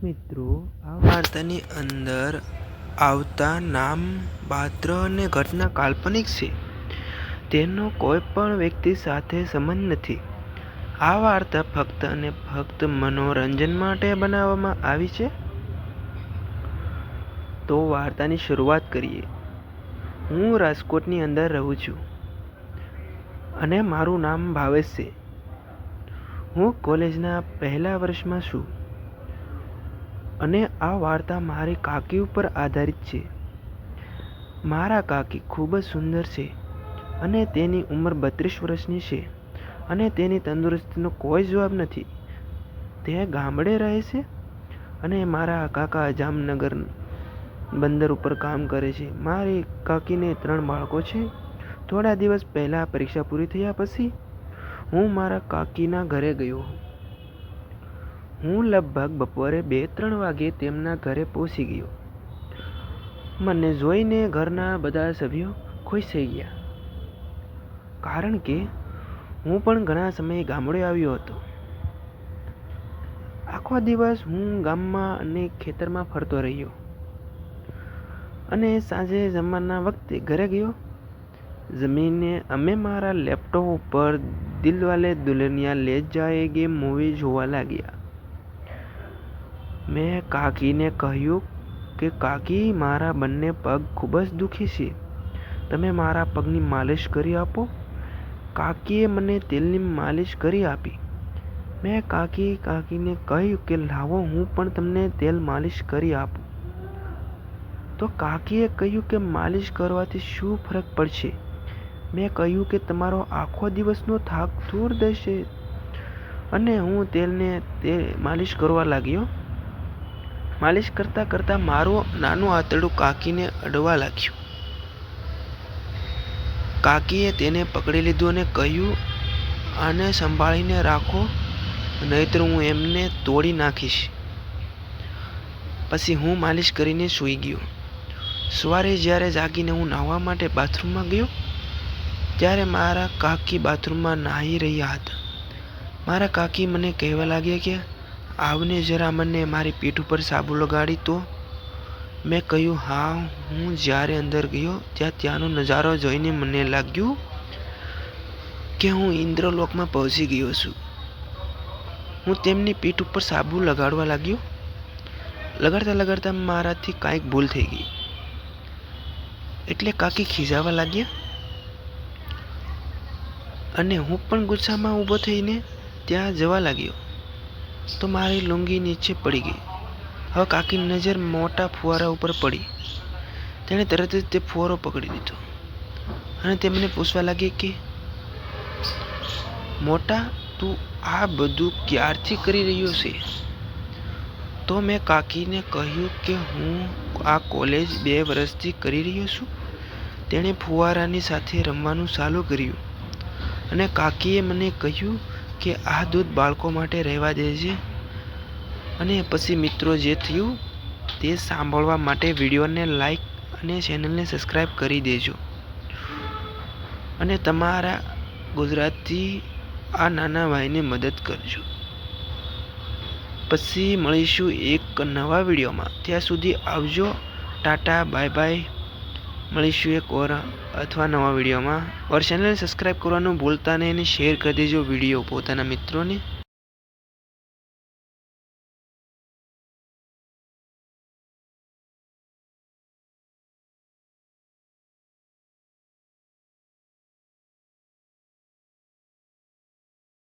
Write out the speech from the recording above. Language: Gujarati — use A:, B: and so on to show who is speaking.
A: મિત્રો, આ વાર્તાની અંદર આવતા નામ, પાત્ર અને ઘટના કાલ્પનિક છે. તેનો કોઈ પણ વ્યક્તિ સાથે સંબંધ નથી. આ વાર્તા ફક્ત અને ફક્ત મનોરંજન માટે બનાવવામાં આવી છે. તો વાર્તાની શરૂઆત કરીએ. હું રાજકોટની અંદર રહું છું અને મારું નામ ભાવેશ છે. હું કોલેજના પહેલા વર્ષમાં છું અને આ વાર્તા મારી કાકી ઉપર આધારિત છે. મારા કાકી ખૂબ જ સુંદર છે અને તેની ઉંમર 32 વર્ષની છે અને તેની તંદુરસ્તીનો કોઈ જવાબ નથી. તે ગામડે રહે છે અને મારા કાકા જામનગર બંદર ઉપર કામ કરે છે. મારી કાકીને 3 બાળકો છે. થોડા દિવસ પહેલા પરીક્ષા પૂરી થયા પછી હું મારા કાકીના ઘરે ગયો. હું લગભગ બપોરે 2-3 વાગે તેમના ઘરે પહોંચી ગયો. મને જોઈને ઘરના બધા સભ્યો ખુશ થઈ ગયા, કારણ કે હું પણ ઘણા સમયે ગામડે આવ્યો હતો. આખો દિવસ હું ગામમાં અને ખેતરમાં ફરતો રહ્યો અને સાંજે જમવાના વખતે ઘરે ગયો. જમીને અમે મારા લેપટોપ ઉપર દિલવાલે દુલ્હનિયા લે જાયેંગે મૂવી જોવા લાગ્યા. મેં કાકીને કહ્યું કે કાકી, મારા બંને પગ ખૂબ જ દુખે છે. તમે મારા પગની માલિશ કરી આપો. કાકીએ મને તેલની માલિશ કરી આપી. મેં કાકીને કહ્યું કે લાવો હું પણ તમને તેલ માલિશ કરી આપું. તો કાકીએ કહ્યું કે માલિશ કરવાથી શું ફરક પડશે? મેં કહ્યું કે તમારો આખો દિવસનો થાક દૂર થશે. અને હું તેલને માલિશ કરવા લાગ્યો. માલિશ કરતાં કરતાં મારું નાનું આંતરડું કાકીને અડવા લાગ્યું. કાકીએ તેને પકડી લીધું અને કહ્યું, આને સંભાળીને રાખો, નહીંતર હું એમને તોડી નાખીશ. પછી હું માલિશ કરીને સૂઈ ગયો. સવારે જ્યારે જાગીને હું નાહવા માટે બાથરૂમમાં ગયો, ત્યારે મારા કાકી બાથરૂમમાં નાહી રહ્યા હતા. મારા કાકી મને કહેવા લાગ્યા કે આવને જરા મને મારી પીઠ ઉપર સાબુ લગાડી તો. મેં કહ્યું હા. હું જ્યારે અંદર ગયો ત્યાંનો નજારો જોઈને મને લાગ્યું કે હું ઇન્દ્રલોકમાં પહોંચી ગયો છું. હું તેમની પીઠ ઉપર સાબુ લગાડવા લાગ્યો. લગાડતા મારાથી કાંઈક ભૂલ થઈ ગઈ, એટલે કાકી ખીજાવા લાગ્યા અને હું પણ ગુસ્સામાં ઊભો થઈને ત્યાં જવા લાગ્યો તો મારી લુંગી નીચે પડી ગઈ. હવે કાકીની નજર મોટા ફુવારા ઉપર પડી. તેણે તરત જ તે ફુવારો પકડી લીધો અને તે મને પૂછવા લાગી કે મોટા, તું આ બધું ક્યારથી કરી રહ્યો છે? તો મેં કાકીને કહ્યું કે હું આ કોલેજ 2 વર્ષથી કરી રહ્યો છું. તેણે ફુવારાની સાથે રમવાનું ચાલુ કર્યું અને કાકીએ મને કહ્યું કે આ દૂધ બાળકો માટે રહેવા દેજે. અને પછી મિત્રો, જે થયું તે સાંભળવા માટે વિડીયોને લાઈક અને ચેનલને સબસ્ક્રાઈબ કરી દેજો અને તમારા ગુજરાતથી આ નાના ભાઈને મદદ કરજો. પછી મળીશું એક નવા વિડીયોમાં. ત્યાં સુધી આવજો. Tata, bye bye. મળીશું એક ઓર અથવા નવા વિડીયોમાં. ઓર ચેનલને સબસ્ક્રાઈબ કરવાનું ભૂલતા નહીં અને શેર કરી દેજો વિડીયો પોતાના મિત્રોને.